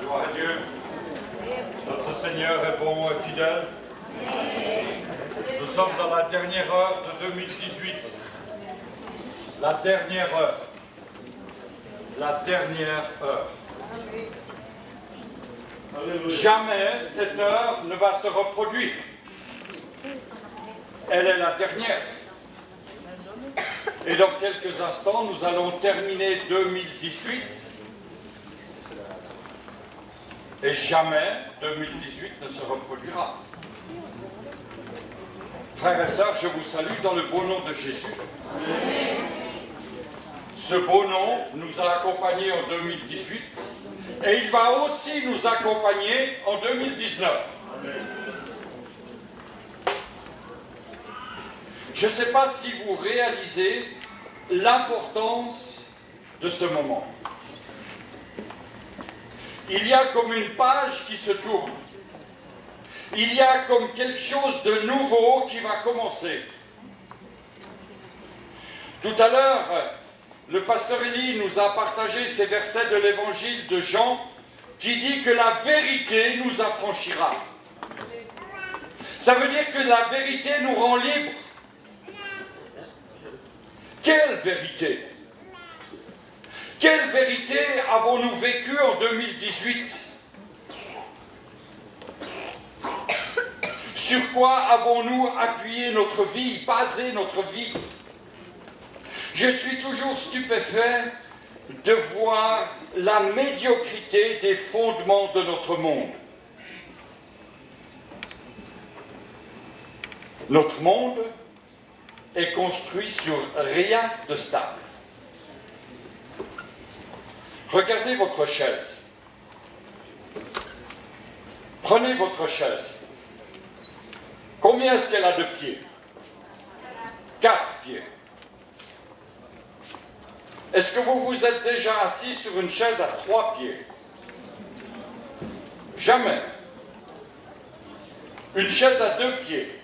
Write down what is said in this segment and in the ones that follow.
Gloire à Dieu. Notre Seigneur est bon et fidèle. Nous sommes dans la dernière heure de 2018. La dernière heure. La dernière heure. Jamais cette heure ne va se reproduire. Elle est la dernière. Et dans quelques instants, nous allons terminer 2018. Et jamais 2018 ne se reproduira. Frères et sœurs, je vous salue dans le beau nom de Jésus. Ce beau nom nous a accompagnés en 2018 et il va aussi nous accompagner en 2019. Je ne sais pas si vous réalisez l'importance de ce moment. Il y a comme une page qui se tourne. Il y a comme quelque chose de nouveau qui va commencer. Tout à l'heure, le pasteur Élie nous a partagé ces versets de l'évangile de Jean qui dit que la vérité nous affranchira. Ça veut dire que la vérité nous rend libres. Quelle vérité? Quelle vérité avons-nous vécue en 2018? Sur quoi avons-nous appuyé notre vie, basé notre vie? Je suis toujours stupéfait de voir la médiocrité des fondements de notre monde. Notre monde est construit sur rien de stable. Regardez votre chaise. Prenez votre chaise. Combien est-ce qu'elle a de pieds? 4 pieds. Est-ce que vous vous êtes déjà assis sur une chaise à 3 pieds? Jamais. Une chaise à 2 pieds.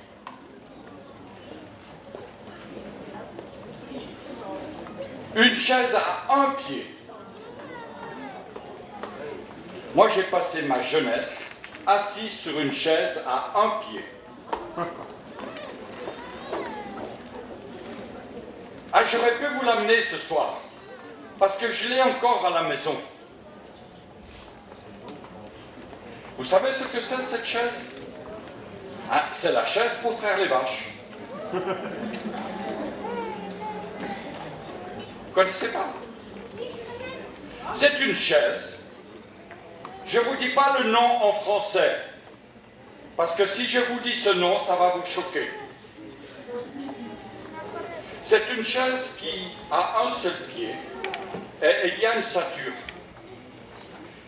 Une chaise à 1 pied. Moi, j'ai passé ma jeunesse assis sur une chaise à 1 pied. Ah, j'aurais pu vous l'amener ce soir, parce que je l'ai encore à la maison. Vous savez ce que c'est, cette chaise? Ah, c'est la chaise pour traire les vaches. Vous connaissez pas? C'est une chaise. Je ne vous dis pas le nom en français, parce que si je vous dis ce nom, ça va vous choquer. C'est une chaise qui a un seul pied, et il y a une ceinture.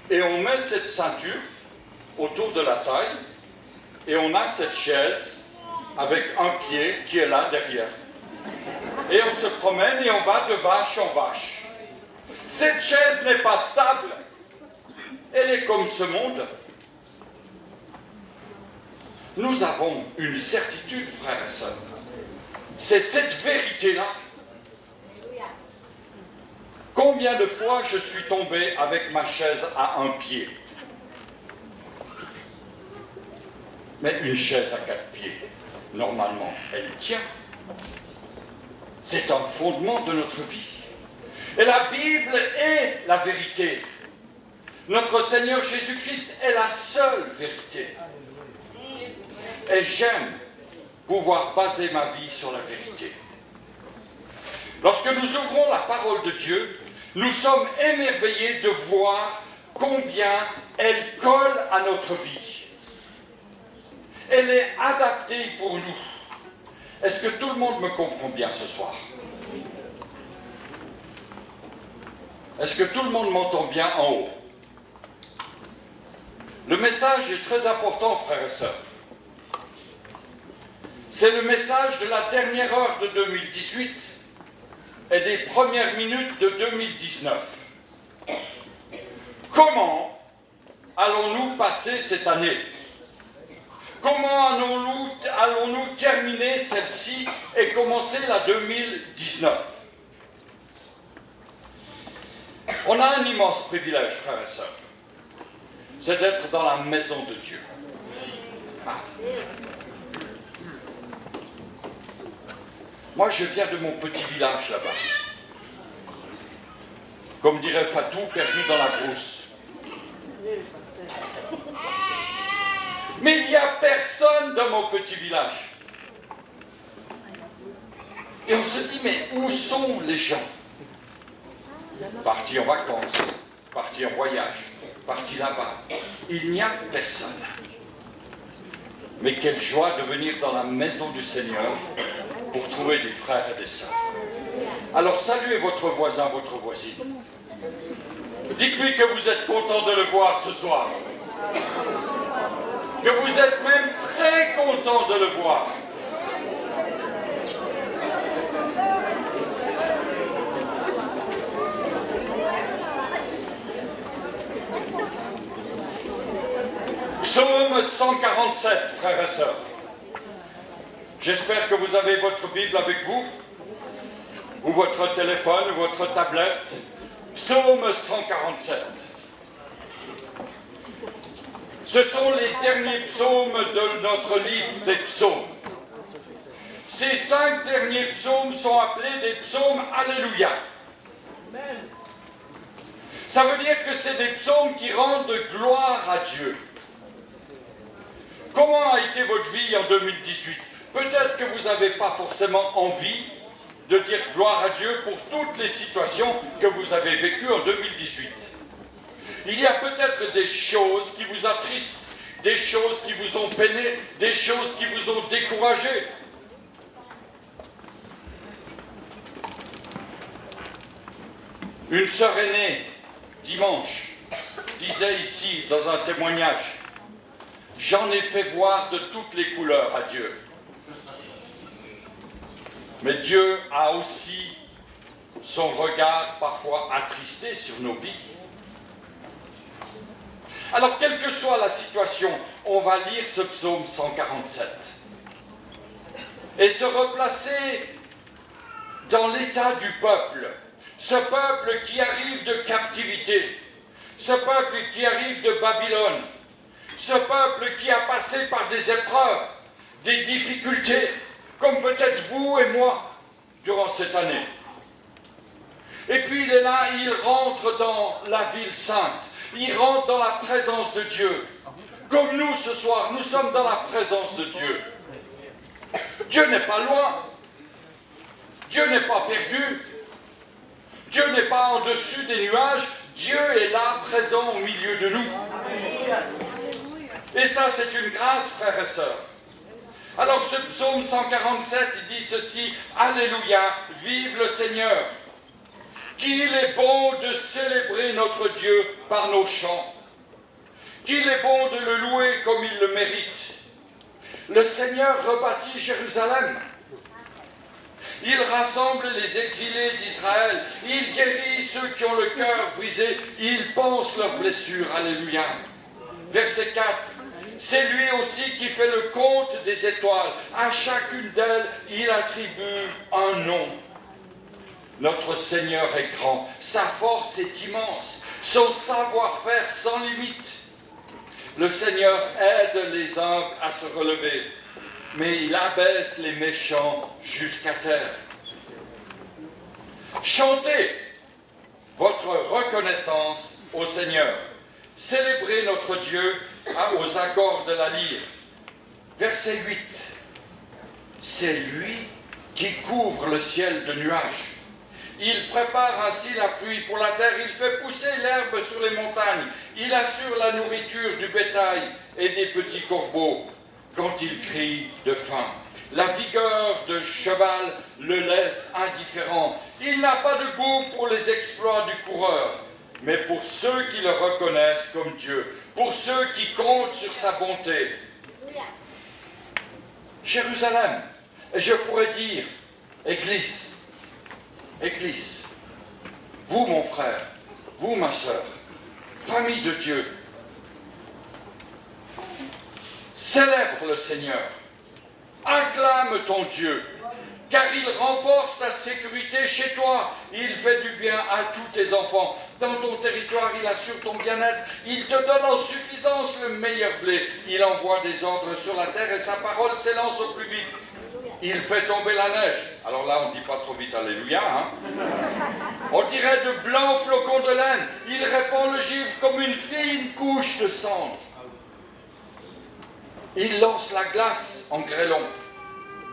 Et on met cette ceinture autour de la taille, et on a cette chaise avec un pied qui est là derrière. Et on se promène et on va de vache en vache. Cette chaise n'est pas stable. Elle est comme ce monde. Nous avons une certitude, frères et sœurs. C'est cette vérité-là. Combien de fois je suis tombé avec ma chaise à 1 pied? Mais une chaise à 4 pieds, normalement, elle tient. C'est un fondement de notre vie. Et la Bible est la vérité. Notre Seigneur Jésus-Christ est la seule vérité. Et j'aime pouvoir baser ma vie sur la vérité. Lorsque nous ouvrons la parole de Dieu, nous sommes émerveillés de voir combien elle colle à notre vie. Elle est adaptée pour nous. Est-ce que tout le monde me comprend bien ce soir? Est-ce que tout le monde m'entend bien en haut? Le message est très important, frères et sœurs. C'est le message de la dernière heure de 2018 et des premières minutes de 2019. Comment allons-nous passer cette année? Comment allons-nous terminer celle-ci et commencer la 2019? On a un immense privilège, frères et sœurs. c'est d'être dans la maison de Dieu. Ah. Moi, je viens de mon petit village là-bas. Comme dirait Fatou, perdu dans la brousse. Mais il n'y a personne dans mon petit village. Et on se dit, mais où sont les gens? Partis en vacances, partis en voyage, partis là-bas. Il n'y a personne. Mais quelle joie de venir dans la maison du Seigneur pour trouver des frères et des sœurs. Alors saluez votre voisin, votre voisine. Dites-lui que vous êtes content de le voir ce soir. Que vous êtes même très content de le voir. Psaume 147, frères et sœurs. J'espère que vous avez votre Bible avec vous, ou votre téléphone, ou votre tablette. Psaume 147. Ce sont les derniers psaumes de notre livre des psaumes. Ces 5 derniers psaumes sont appelés des psaumes Alléluia. Ça veut dire que c'est des psaumes qui rendent gloire à Dieu. Comment a été votre vie en 2018? Peut-être que vous n'avez pas forcément envie de dire gloire à Dieu pour toutes les situations que vous avez vécues en 2018. Il y a peut-être des choses qui vous attristent, des choses qui vous ont peiné, des choses qui vous ont découragé. Une sœur aînée, dimanche, disait ici dans un témoignage, « J'en ai fait voir de toutes les couleurs à Dieu. » Mais Dieu a aussi son regard parfois attristé sur nos vies. Alors, quelle que soit la situation, on va lire ce psaume 147 et se replacer dans l'état du peuple. Ce peuple qui arrive de captivité, ce peuple qui arrive de Babylone, ce peuple qui a passé par des épreuves, des difficultés, comme peut-être vous et moi durant cette année. Et puis il est là, il rentre dans la ville sainte, il rentre dans la présence de Dieu. Comme nous ce soir, nous sommes dans la présence de Dieu. Dieu n'est pas loin, Dieu n'est pas perdu, Dieu n'est pas en dessus des nuages, Dieu est là, présent au milieu de nous. Et ça, c'est une grâce, frères et sœurs. Alors ce psaume 147, il dit ceci, « Alléluia, vive le Seigneur, qu'il est bon de célébrer notre Dieu par nos chants, qu'il est bon de le louer comme il le mérite. Le Seigneur rebâtit Jérusalem. Il rassemble les exilés d'Israël. Il guérit ceux qui ont le cœur brisé. Il pense leurs blessures. » Alléluia. Verset 4. C'est lui aussi qui fait le compte des étoiles. À chacune d'elles, il attribue un nom. Notre Seigneur est grand. Sa force est immense. Son savoir-faire sans limite. Le Seigneur aide les humbles à se relever, mais il abaisse les méchants jusqu'à terre. Chantez votre reconnaissance au Seigneur. Célébrez notre Dieu aux accords de la lyre. Verset 8. C'est lui qui couvre le ciel de nuages. Il prépare ainsi la pluie pour la terre, il fait pousser l'herbe sur les montagnes, il assure la nourriture du bétail et des petits corbeaux quand il crie de faim. La vigueur de cheval le laisse indifférent. Il n'a pas de goût pour les exploits du coureur, mais pour ceux qui le reconnaissent comme Dieu, pour ceux qui comptent sur sa bonté. Jérusalem, et je pourrais dire, Église, Église, vous mon frère, vous ma sœur, famille de Dieu, célèbre le Seigneur, acclame ton Dieu, car il renforce ta sécurité chez toi. Il fait du bien à tous tes enfants. Dans ton territoire, il assure ton bien-être. Il te donne en suffisance le meilleur blé. Il envoie des ordres sur la terre et sa parole s'élance au plus vite. Il fait tomber la neige. Alors là, on ne dit pas trop vite Alléluia, hein. On dirait de blancs flocons de laine. Il répand le givre comme une fine couche de cendre. Il lance la glace en grêlon.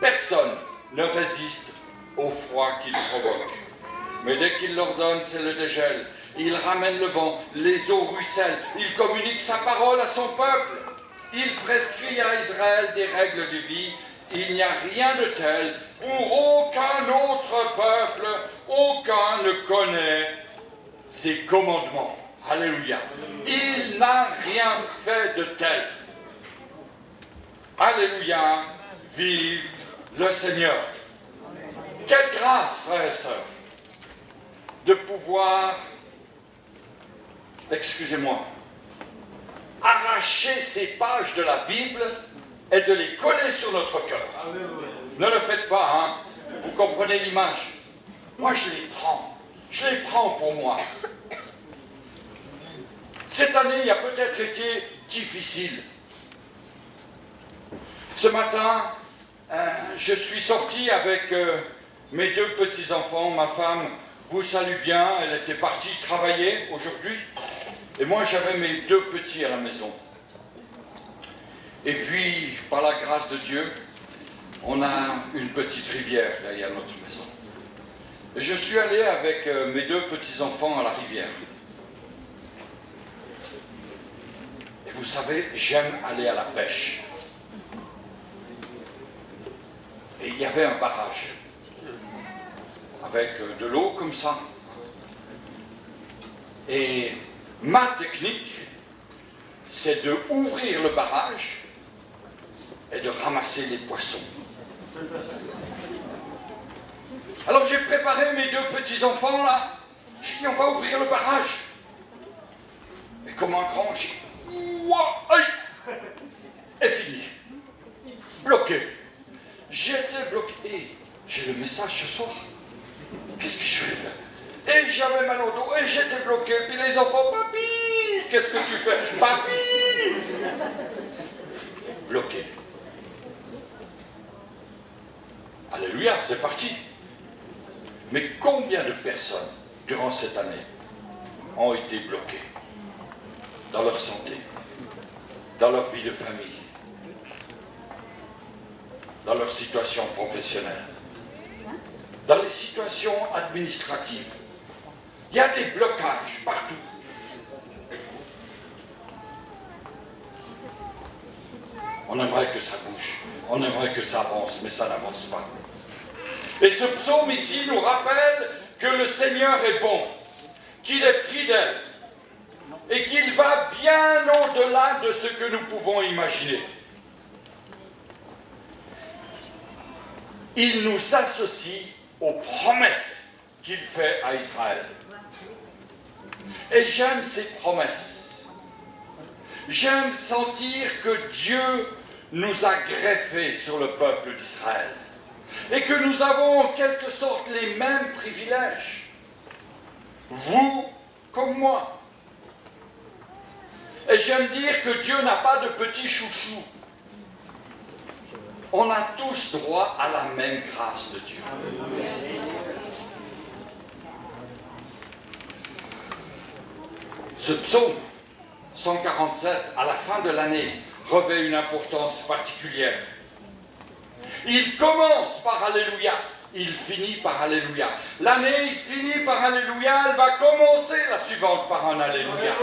Personne ne résiste au froid qu'il provoque. Mais dès qu'il l'ordonne, c'est le dégel. Il ramène le vent, les eaux ruissellent. Il communique sa parole à son peuple. Il prescrit à Israël des règles de vie. Il n'y a rien de tel pour aucun autre peuple. Aucun ne connaît ses commandements. Alléluia. Il n'a rien fait de tel. Alléluia. Vive le Seigneur. Quelle grâce, frères et sœurs, de pouvoir, excusez-moi, arracher ces pages de la Bible et de les coller sur notre cœur. Ne le faites pas, hein. Vous comprenez l'image. Moi, je les prends pour moi. Cette année a peut-être été difficile. Ce matin, je suis sorti avec mes deux petits-enfants. Ma femme vous salue bien, elle était partie travailler aujourd'hui. Et moi, j'avais mes deux petits à la maison. Et puis, par la grâce de Dieu, on a une petite rivière derrière notre maison. Et je suis allé avec mes deux petits-enfants à la rivière. Et vous savez, j'aime aller à la pêche. Et il y avait un barrage, avec de l'eau comme ça. Et ma technique, c'est de ouvrir le barrage et de ramasser les poissons. Alors j'ai préparé mes deux petits-enfants là. J'ai dit, on va ouvrir le barrage. Et comme un grand, j'ai dit, ouah, aïe, et fini. Bloqué. J'étais bloqué. Et j'ai le message ce soir. Qu'est-ce que je vais faire? Et j'avais mal au dos, et j'étais bloqué. Puis les enfants, papy, qu'est-ce que tu fais? Papy! Bloqué. Alléluia, c'est parti. Mais combien de personnes, durant cette année, ont été bloquées dans leur santé, dans leur vie de famille, dans leur situation professionnelle, dans les situations administratives? Il y a des blocages partout. On aimerait que ça bouge, on aimerait que ça avance, mais ça n'avance pas. Et ce psaume ici nous rappelle que le Seigneur est bon, qu'il est fidèle et qu'il va bien au-delà de ce que nous pouvons imaginer. Il nous associe aux promesses qu'il fait à Israël. Et j'aime ces promesses. J'aime sentir que Dieu nous a greffés sur le peuple d'Israël. Et que nous avons en quelque sorte les mêmes privilèges. Vous comme moi. Et j'aime dire que Dieu n'a pas de petits chouchous. On a tous droit à la même grâce de Dieu. Ce psaume 147, à la fin de l'année, revêt une importance particulière. Il commence par Alléluia, il finit par Alléluia. L'année finit par Alléluia, elle va commencer la suivante par un Alléluia.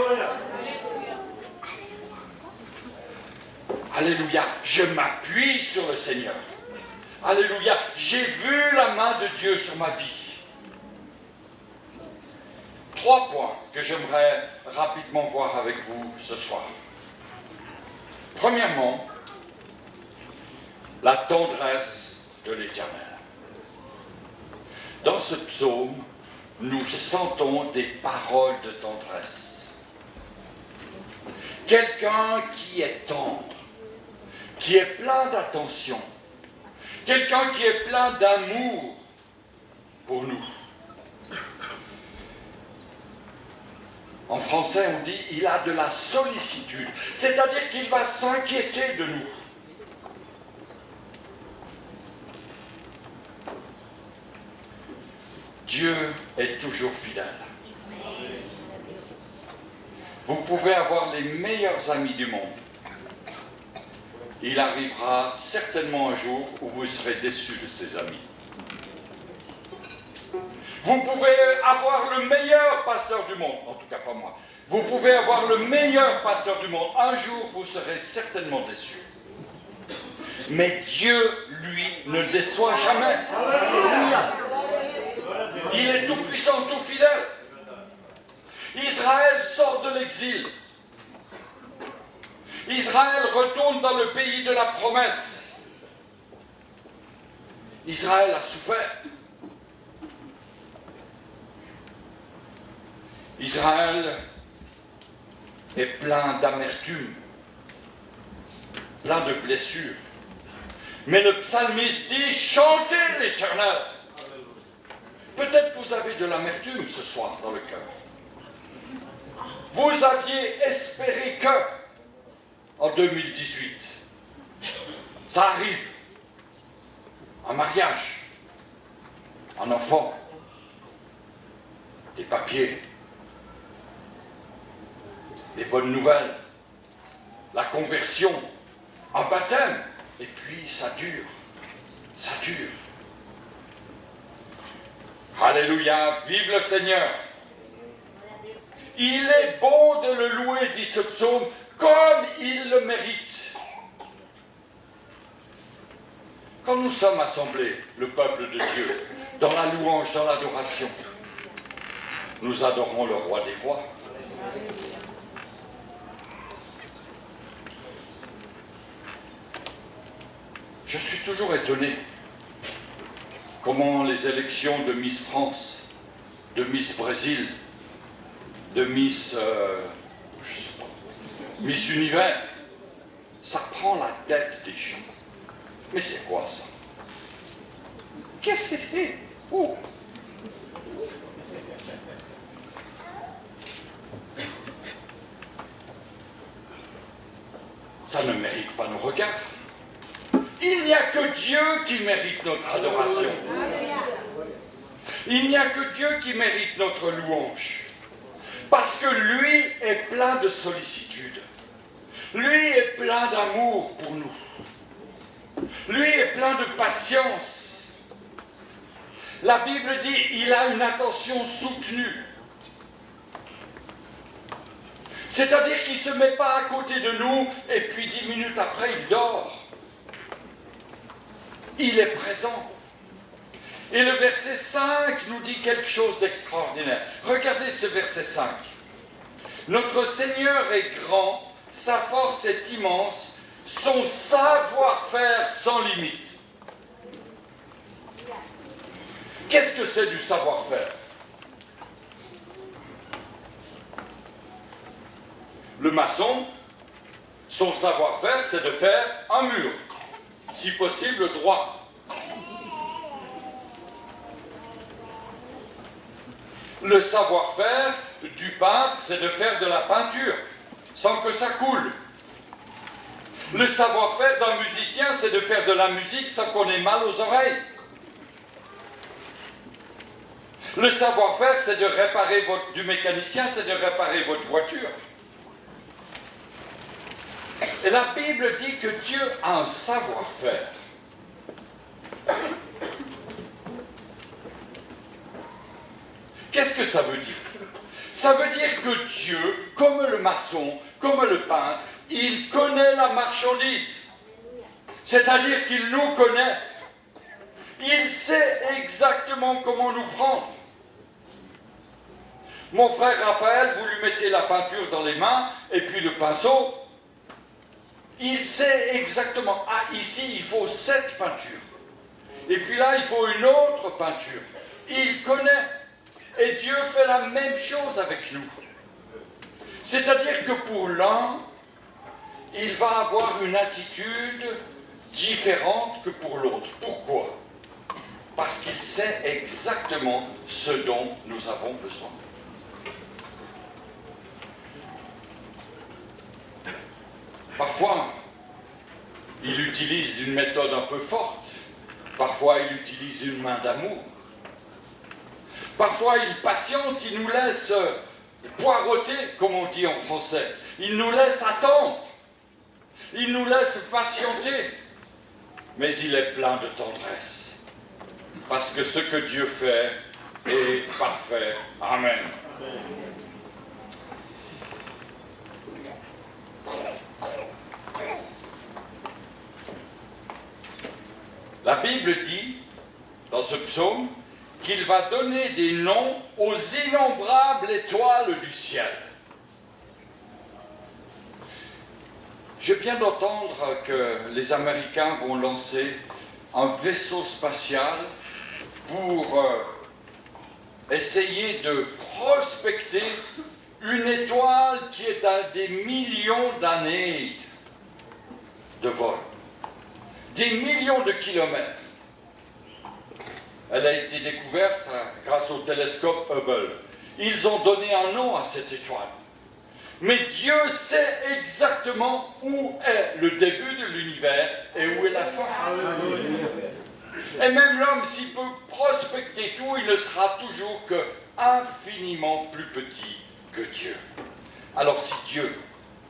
Alléluia, je m'appuie sur le Seigneur. Alléluia, j'ai vu la main de Dieu sur ma vie. 3 points que j'aimerais rapidement voir avec vous ce soir. Premièrement, la tendresse de l'Éternel. Dans ce psaume, nous sentons des paroles de tendresse. Quelqu'un qui est tendre, qui est plein d'attention, Quelqu'un qui est plein d'amour pour nous. En français, on dit il a de la sollicitude, c'est-à-dire qu'il va s'inquiéter de nous. Dieu est toujours fidèle. Vous pouvez avoir les meilleurs amis du monde. Il arrivera certainement un jour où vous serez déçus de ces amis. Vous pouvez avoir le meilleur pasteur du monde, en tout cas pas moi. Vous pouvez avoir le meilleur pasteur du monde. Un jour, vous serez certainement déçus. Mais Dieu, lui, ne le déçoit jamais. Il est tout puissant, tout fidèle. Israël sort de l'exil. Israël retourne dans le pays de la promesse. Israël a souffert. Israël est plein d'amertume, plein de blessures. Mais le psalmiste dit, chantez l'Éternel. Peut-être vous avez de l'amertume ce soir dans le cœur. Vous aviez espéré que, en 2018, ça arrive, un mariage, un enfant, des papiers, des bonnes nouvelles, la conversion, un baptême, et puis ça dure, ça dure. Alléluia, vive le Seigneur. Il est bon de le louer, dit ce psaume, comme il le mérite. Quand nous sommes assemblés, le peuple de Dieu, dans la louange, dans l'adoration, nous adorons le roi des rois. Je suis toujours étonné comment les élections de Miss France, de Miss Brésil, de Miss, je sais pas, Miss Univers, ça prend la tête des gens. Mais c'est quoi ça? Qu'est-ce que c'est? Oh. Ça ne mérite pas nos regards. Il n'y a que Dieu qui mérite notre adoration. Il n'y a que Dieu qui mérite notre louange. Parce que lui est plein de sollicitude. Lui est plein d'amour pour nous. Lui est plein de patience. La Bible dit il a une attention soutenue. C'est-à-dire qu'il ne se met pas à côté de nous et puis 10 minutes après il dort. Il est présent. Et le verset 5 nous dit quelque chose d'extraordinaire. Regardez ce verset 5. Notre Seigneur est grand, sa force est immense, son savoir-faire sans limite. Qu'est-ce que c'est du savoir-faire? Le maçon, son savoir-faire, c'est de faire un mur, si possible droit. Le savoir-faire du peintre, c'est de faire de la peinture, sans que ça coule. Le savoir-faire d'un musicien, c'est de faire de la musique sans qu'on ait mal aux oreilles. Le savoir-faire, c'est de réparer du mécanicien, c'est de réparer votre voiture. Et la Bible dit que Dieu a un savoir-faire. Qu'est-ce que ça veut dire? Ça veut dire que Dieu, comme le maçon, comme le peintre, il connaît la marchandise. C'est-à-dire qu'il nous connaît. Il sait exactement comment nous prendre. Mon frère Raphaël, vous lui mettez la peinture dans les mains, et puis le pinceau, il sait exactement, ah, ici, il faut cette peinture. Et puis là, il faut une autre peinture. Il connaît. Et Dieu fait la même chose avec nous. C'est-à-dire que pour l'un, il va avoir une attitude différente que pour l'autre. Pourquoi? Parce qu'il sait exactement ce dont nous avons besoin. Parfois, il utilise une méthode un peu forte. Parfois, il utilise une main d'amour. Parfois, il patiente, il nous laisse poireauter, comme on dit en français. Il nous laisse attendre. Il nous laisse patienter. Mais il est plein de tendresse. Parce que ce que Dieu fait est parfait. Amen. La Bible dit, dans ce psaume, qu'il va donner des noms aux innombrables étoiles du ciel. Je viens d'entendre que les Américains vont lancer un vaisseau spatial pour essayer de prospecter une étoile qui est à des millions d'années de vol, des millions de kilomètres. Elle a été découverte grâce au télescope Hubble. Ils ont donné un nom à cette étoile. Mais Dieu sait exactement où est le début de l'univers et où est la fin. Et même l'homme, s'il peut prospecter tout, il ne sera toujours que infiniment plus petit que Dieu. Alors si Dieu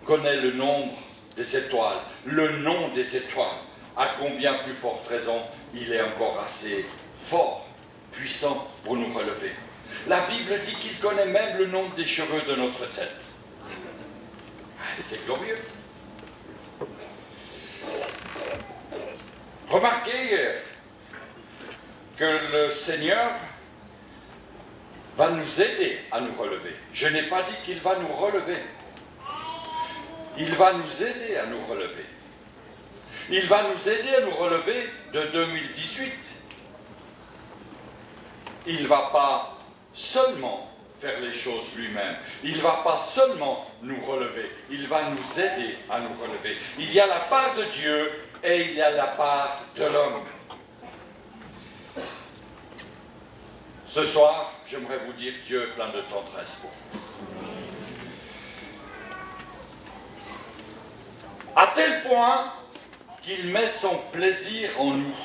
connaît le nombre des étoiles, le nom des étoiles, à combien plus forte raison il est encore assez fort, puissant pour nous relever. La Bible dit qu'il connaît même le nombre des cheveux de notre tête. C'est glorieux. Remarquez que le Seigneur va nous aider à nous relever. Je n'ai pas dit qu'il va nous relever. Il va nous aider à nous relever. Il va nous aider à nous relever de 2018. Il ne va pas seulement faire les choses lui-même. Il ne va pas seulement nous relever. Il va nous aider à nous relever. Il y a la part de Dieu et il y a la part de l'homme. Ce soir, j'aimerais vous dire que Dieu est plein de tendresse pour vous. À tel point qu'il met son plaisir en nous.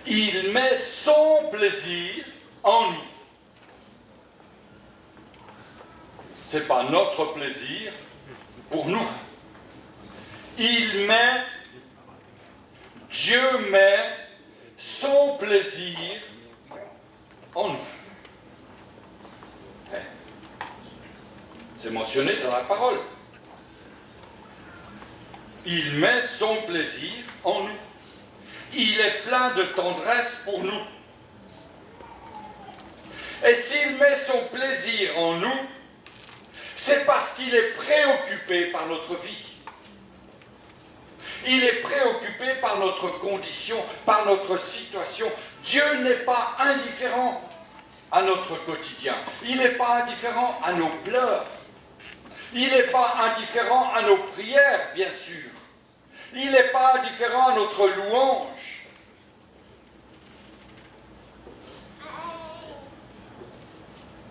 Il met son plaisir en nous. Ce n'est pas notre plaisir pour nous. Dieu met son plaisir en nous. C'est mentionné dans la parole. Il met son plaisir en nous. Il est plein de tendresse pour nous. Et s'il met son plaisir en nous, c'est parce qu'il est préoccupé par notre vie. Il est préoccupé par notre condition, par notre situation. Dieu n'est pas indifférent à notre quotidien. Il n'est pas indifférent à nos pleurs. Il n'est pas indifférent à nos prières, bien sûr. Il n'est pas indifférent à notre louange.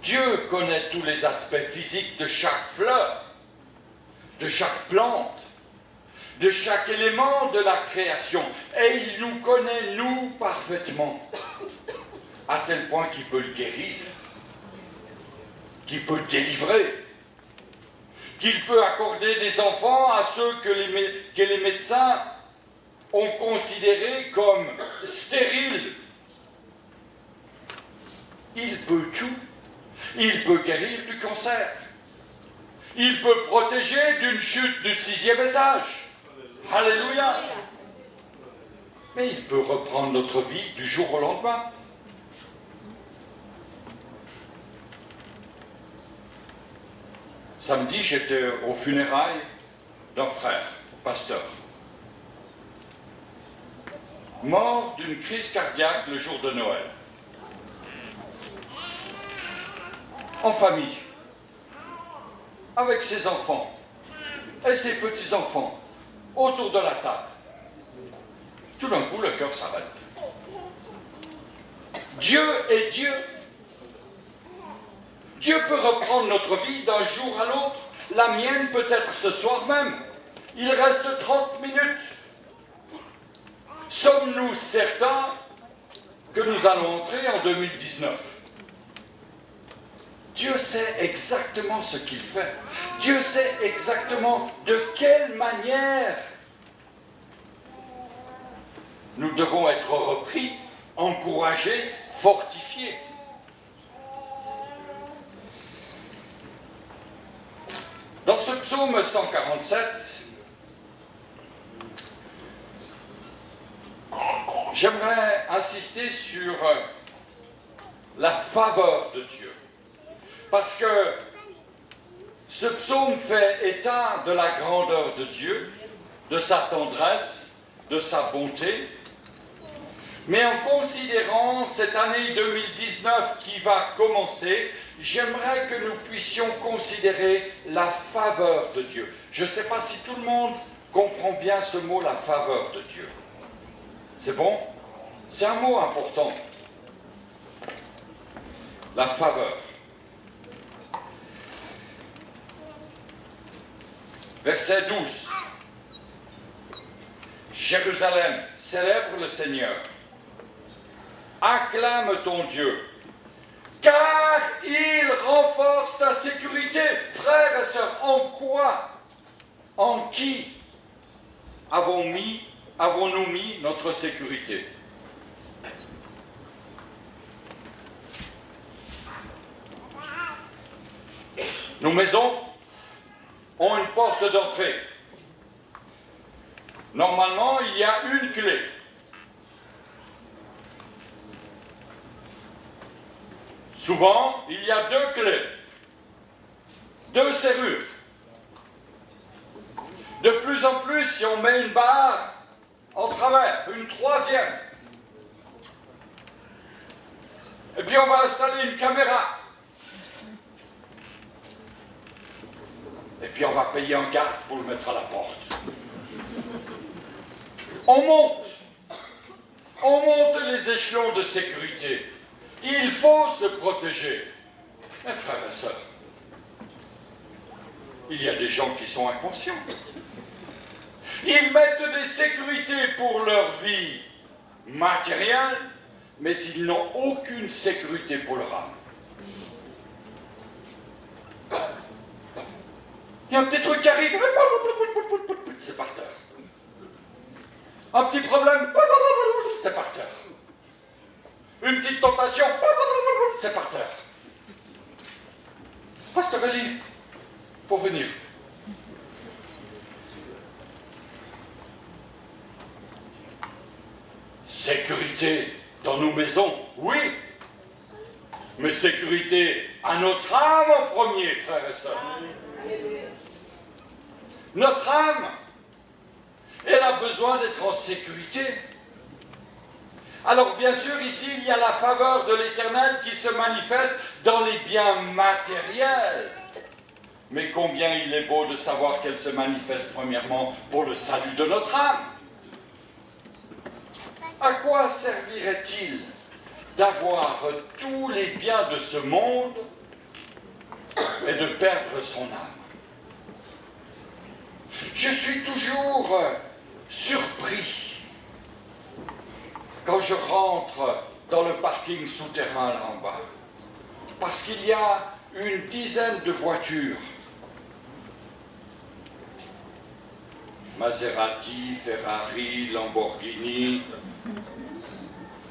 Dieu connaît tous les aspects physiques de chaque fleur, de chaque plante, de chaque élément de la création. Et il nous connaît, nous, parfaitement, à tel point qu'il peut le guérir, qu'il peut le délivrer, qu'il peut accorder des enfants à ceux que les médecins ont considérés comme stériles. Il peut tout. Il peut guérir du cancer. Il peut protéger d'une chute du 6e étage. Alléluia. Mais il peut reprendre notre vie du jour au lendemain. Samedi, j'étais aux funérailles d'un frère, pasteur, mort d'une crise cardiaque le jour de Noël. En famille, avec ses enfants et ses petits-enfants. autour de la table. Tout d'un coup, le cœur s'arrête. Dieu est Dieu. Dieu peut reprendre notre vie d'un jour à l'autre. La mienne peut-être ce soir même. Il reste 30 minutes. Sommes-nous certains que nous allons entrer en 2019? Dieu sait exactement ce qu'il fait. Dieu sait exactement de quelle manière nous devons être repris, encouragés, fortifiés. Dans ce psaume 147, j'aimerais insister sur la faveur de Dieu. Parce que ce psaume fait état de la grandeur de Dieu, de sa tendresse, de sa bonté. Mais en considérant cette année 2019 qui va commencer, j'aimerais que nous puissions considérer la faveur de Dieu. Je ne sais pas si tout le monde comprend bien ce mot, la faveur de Dieu. C'est bon? C'est un mot important. La faveur. Verset 12. Jérusalem, célèbre le Seigneur. Acclame ton Dieu, car il renforce ta sécurité. Frères et sœurs, en quoi, en qui avons-nous mis notre sécurité? Nos maisons ont une porte d'entrée. Normalement, il y a une clé. Souvent, il y a deux clés, deux serrures. De plus en plus, si on met une barre en travers, une troisième, et puis on va installer une caméra, et puis on va payer un garde pour le mettre à la porte. On monte les échelons de sécurité. Il faut se protéger. Mes frères et sœurs, il y a des gens qui sont inconscients. Ils mettent des sécurités pour leur vie matérielle, mais ils n'ont aucune sécurité pour leur âme. Il y a un petit truc qui arrive, c'est par terre. Un petit problème, c'est par terre. Une petite tentation, c'est par terre. Pasteur Eli, faut venir. Sécurité dans nos maisons, oui. Mais sécurité à notre âme en premier, frères et sœurs. Notre âme, elle a besoin d'être en sécurité. Alors bien sûr, ici, il y a la faveur de l'Éternel qui se manifeste dans les biens matériels. Mais combien il est beau de savoir qu'elle se manifeste premièrement pour le salut de notre âme. À quoi servirait-il d'avoir tous les biens de ce monde et de perdre son âme? Je suis toujours surpris quand je rentre dans le parking souterrain là en bas, parce qu'il y a une dizaine de voitures, Maserati, Ferrari, Lamborghini,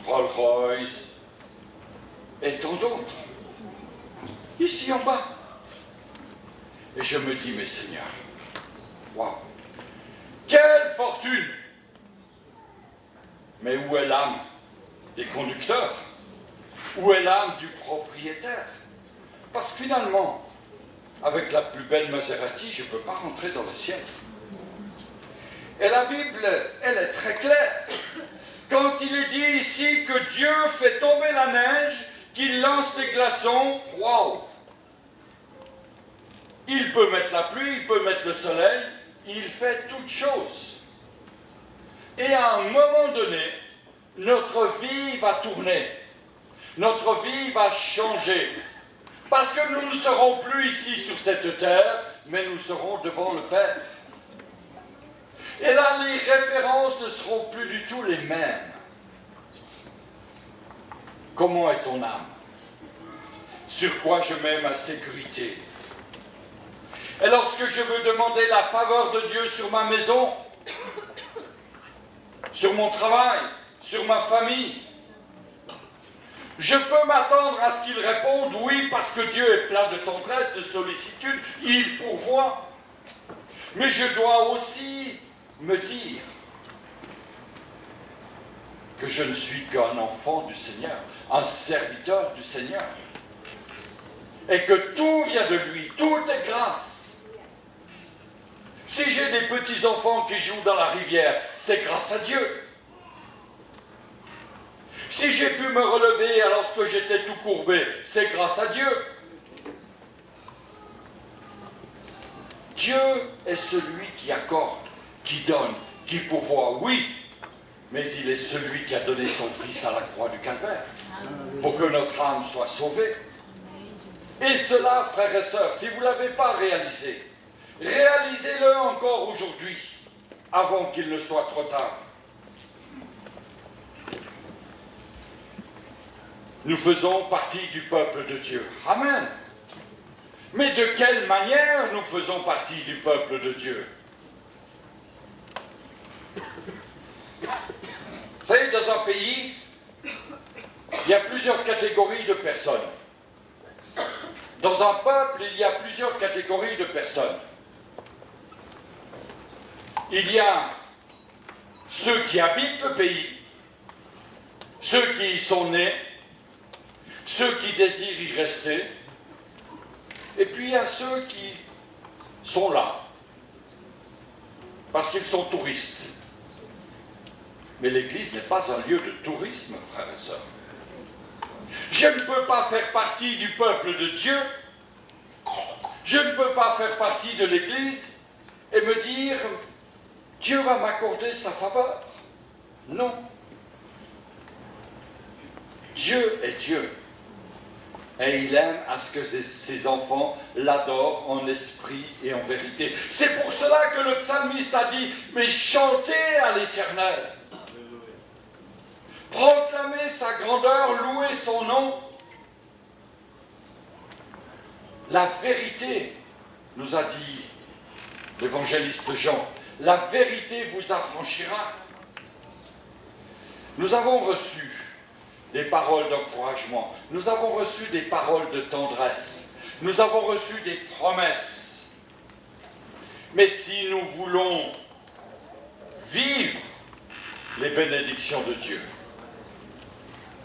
Rolls-Royce, et tant d'autres, ici en bas. Et je me dis, mais Seigneur, waouh, quelle fortune! Mais où est l'âme des conducteurs? Où est l'âme du propriétaire? Parce que finalement, avec la plus belle Maserati, je ne peux pas rentrer dans le ciel. Et la Bible, elle est très claire. Quand il est dit ici que Dieu fait tomber la neige, qu'il lance des glaçons, waouh! Il peut mettre la pluie, il peut mettre le soleil, il fait toutes choses. Et à un moment donné, notre vie va tourner. Notre vie va changer. Parce que nous ne serons plus ici sur cette terre, mais nous serons devant le Père. Et là, les références ne seront plus du tout les mêmes. Comment est ton âme? Sur quoi je mets ma sécurité? Et lorsque je veux demander la faveur de Dieu sur ma maison, sur mon travail, sur ma famille, je peux m'attendre à ce qu'il réponde oui, parce que Dieu est plein de tendresse, de sollicitude, il pourvoit. Mais je dois aussi me dire que je ne suis qu'un enfant du Seigneur, un serviteur du Seigneur, et que tout vient de lui, tout est grâce. Si j'ai des petits-enfants qui jouent dans la rivière, c'est grâce à Dieu. Si j'ai pu me relever alors que j'étais tout courbé, c'est grâce à Dieu. Dieu est celui qui accorde, qui donne, qui pourvoit, oui, mais il est celui qui a donné son Fils à la croix du Calvaire pour que notre âme soit sauvée. Et cela, frères et sœurs, si vous ne l'avez pas réalisé, réalisez-le encore aujourd'hui, avant qu'il ne soit trop tard. Nous faisons partie du peuple de Dieu. Amen. Mais de quelle manière nous faisons partie du peuple de Dieu? Vous savez, dans un pays, il y a plusieurs catégories de personnes. Dans un peuple, il y a plusieurs catégories de personnes. Il y a ceux qui habitent le pays, ceux qui y sont nés, ceux qui désirent y rester, et puis il y a ceux qui sont là, parce qu'ils sont touristes. Mais l'Église n'est pas un lieu de tourisme, frères et sœurs. Je ne peux pas faire partie du peuple de Dieu, je ne peux pas faire partie de l'Église et me dire « Dieu va m'accorder sa faveur ». Non. Dieu est Dieu. Et il aime à ce que ses enfants l'adorent en esprit et en vérité. C'est pour cela que le psalmiste a dit « Mais chantez à l'Éternel ». Proclamez sa grandeur, louez son nom. La vérité, nous a dit l'évangéliste Jean, la vérité vous affranchira. Nous avons reçu des paroles d'encouragement, nous avons reçu des paroles de tendresse, nous avons reçu des promesses. Mais si nous voulons vivre les bénédictions de Dieu,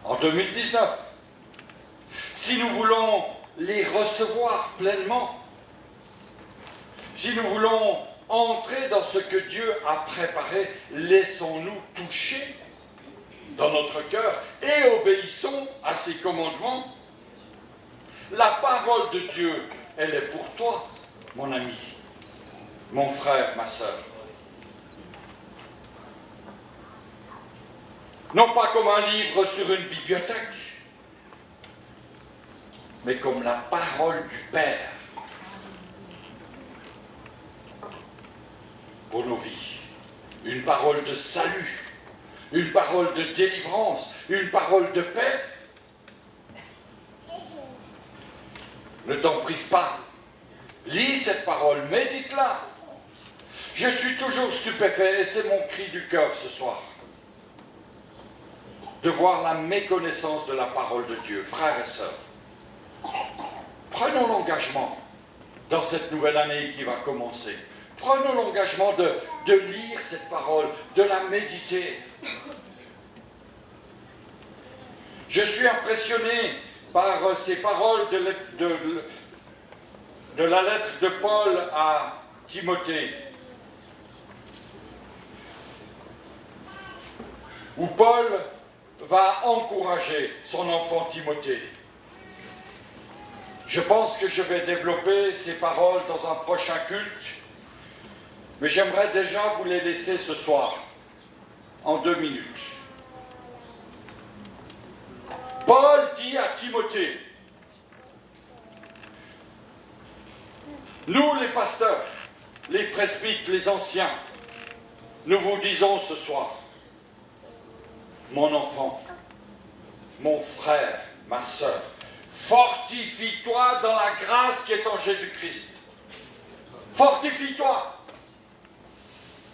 en 2019, si nous voulons les recevoir pleinement, si nous voulons entrer dans ce que Dieu a préparé, laissons-nous toucher dans notre cœur et obéissons à ses commandements. La parole de Dieu, elle est pour toi, mon ami, mon frère, ma sœur. Non pas comme un livre sur une bibliothèque, mais comme la parole du Père pour nos vies. Une parole de salut, une parole de délivrance, une parole de paix. Ne t'en prive pas. Lis cette parole, médite-la. Je suis toujours stupéfait, et c'est mon cri du cœur ce soir, de voir la méconnaissance de la parole de Dieu. Frères et sœurs, prenons l'engagement dans cette nouvelle année qui va commencer. Prenons l'engagement de lire cette parole, de la méditer. Je suis impressionné par ces paroles de la lettre de Paul à Timothée, où Paul va encourager son enfant Timothée. Je pense que je vais développer ces paroles dans un prochain culte, Mais j'aimerais déjà vous les laisser ce soir, en 2 minutes. Paul dit à Timothée, nous les pasteurs, les presbytes, les anciens, nous vous disons ce soir, mon enfant, mon frère, ma sœur, fortifie-toi dans la grâce qui est en Jésus-Christ. Fortifie-toi.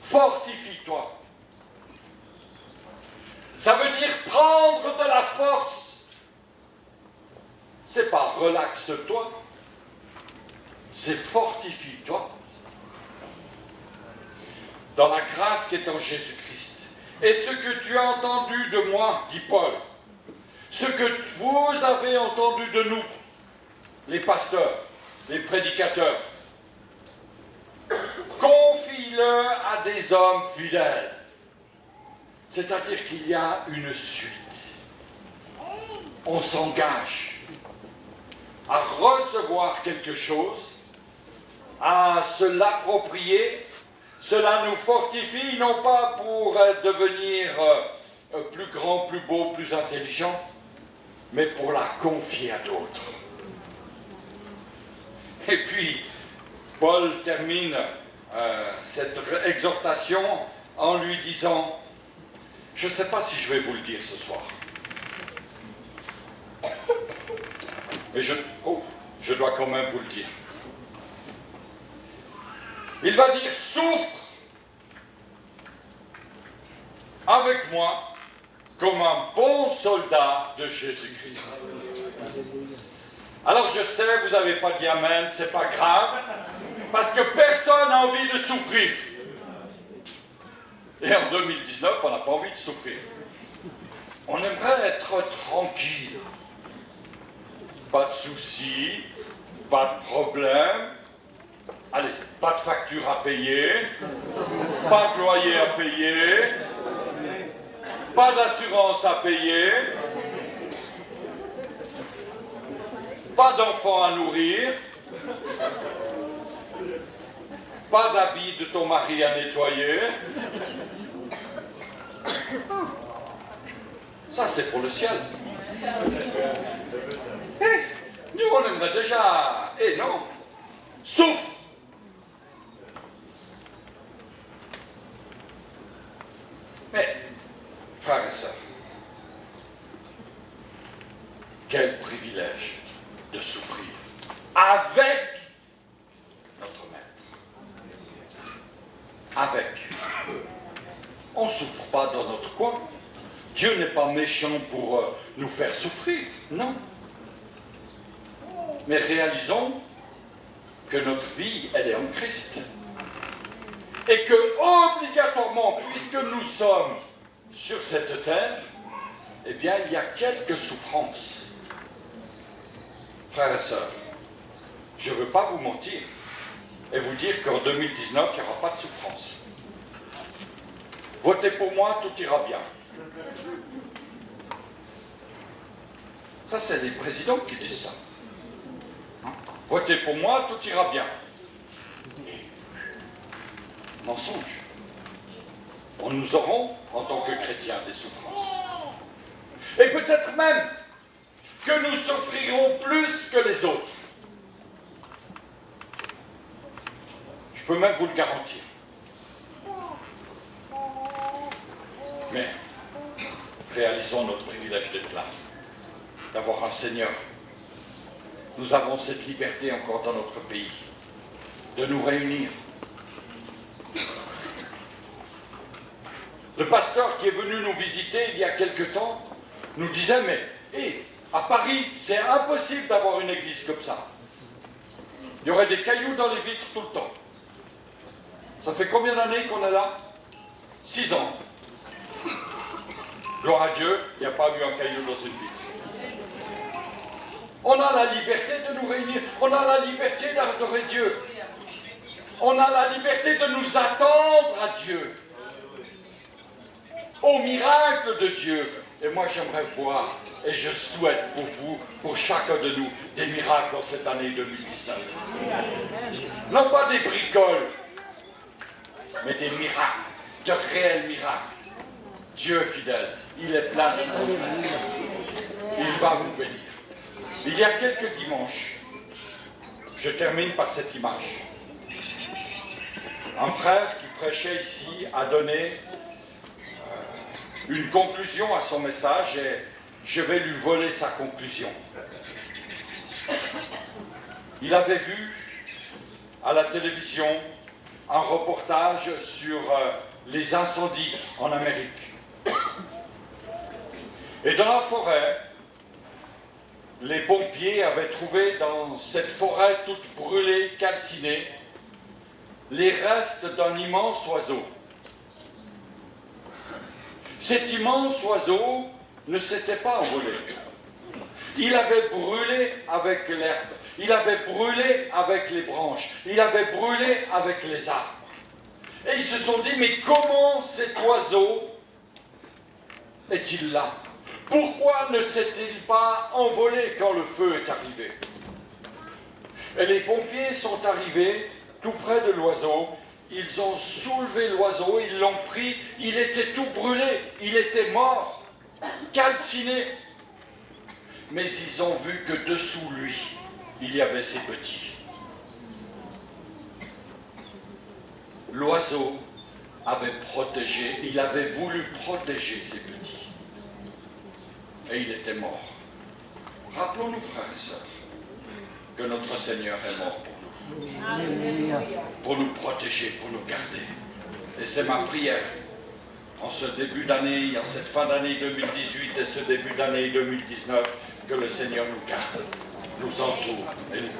Fortifie-toi. Ça veut dire prendre de la force. C'est pas relaxe-toi, c'est fortifie-toi dans la grâce qui est en Jésus-Christ. Et ce que tu as entendu de moi, dit Paul, ce que vous avez entendu de nous, les pasteurs, les prédicateurs, confie-le à des hommes fidèles. C'est-à-dire qu'il y a une suite. On s'engage à recevoir quelque chose, à se l'approprier. Cela nous fortifie, non pas pour devenir plus grand, plus beau, plus intelligent, mais pour la confier à d'autres. Et puis, Paul termine cette exhortation en lui disant, je ne sais pas si je vais vous le dire ce soir, mais je dois quand même vous le dire. Il va dire, souffre avec moi comme un bon soldat de Jésus-Christ. Alors je sais, vous n'avez pas dit amen, c'est pas grave, parce que personne n'a envie de souffrir. Et en 2019, on n'a pas envie de souffrir. On aimerait être tranquille. Pas de soucis, pas de problème. Allez, pas de facture à payer, pas de loyer à payer, pas d'assurance à payer, pas d'enfants à nourrir, pas d'habits de ton mari à nettoyer. Ça, c'est pour le ciel. Nous, on aimerait déjà... non, souffre. Mais, frères et sœurs, quel privilège de souffrir avec notre Maître. Avec. On ne souffre pas dans notre coin. Dieu n'est pas méchant pour nous faire souffrir, non. Mais réalisons que notre vie, elle est en Christ. Et que, obligatoirement, puisque nous sommes sur cette terre, eh bien, il y a quelques souffrances. Frères et sœurs, je ne veux pas vous mentir et vous dire qu'en 2019, il n'y aura pas de souffrance. Votez pour moi, tout ira bien. Ça, c'est les présidents qui disent ça. Votez pour moi, tout ira bien. Mensonge. Nous aurons, en tant que chrétiens, des souffrances. Et peut-être même que nous souffrirons plus que les autres. Je peux même vous le garantir. Mais réalisons notre privilège d'être là, d'avoir un Seigneur. Nous avons cette liberté encore dans notre pays, de nous réunir. Le pasteur qui est venu nous visiter il y a quelque temps nous disait, mais à Paris, c'est impossible d'avoir une église comme ça. Il y aurait des cailloux dans les vitres tout le temps. Ça fait combien d'années qu'on est là? 6 ans. Gloire à Dieu, il n'y a pas eu un caillou dans une vitre. On a la liberté de nous réunir, on a la liberté d'adorer Dieu. On a la liberté de nous attendre à Dieu, au miracle de Dieu. Et moi j'aimerais voir, et je souhaite pour vous, pour chacun de nous, des miracles en cette année 2019. Non pas des bricoles, mais des miracles, de réels miracles. Dieu est fidèle, il est plein de tendresse. Il va vous bénir. Il y a quelques dimanches, je termine par cette image. Un frère qui prêchait ici a donné une conclusion à son message et je vais lui voler sa conclusion. Il avait vu à la télévision un reportage sur les incendies en Amérique. Et dans la forêt, les pompiers avaient trouvé dans cette forêt toute brûlée, calcinée, les restes d'un immense oiseau. Cet immense oiseau ne s'était pas envolé. Il avait brûlé avec l'herbe, il avait brûlé avec les branches, il avait brûlé avec les arbres. Et ils se sont dit, mais comment cet oiseau est-il là? Pourquoi ne s'est-il pas envolé quand le feu est arrivé? Et les pompiers sont arrivés tout près de l'oiseau, ils ont soulevé l'oiseau, ils l'ont pris, il était tout brûlé, il était mort, calciné. Mais ils ont vu que dessous lui, il y avait ses petits. L'oiseau avait protégé, il avait voulu protéger ses petits. Et il était mort. Rappelons-nous, frères et sœurs, que notre Seigneur est mort pour nous protéger, pour nous garder. Et c'est ma prière, en ce début d'année, en cette fin d'année 2018 et ce début d'année 2019, que le Seigneur nous garde, nous entoure et nous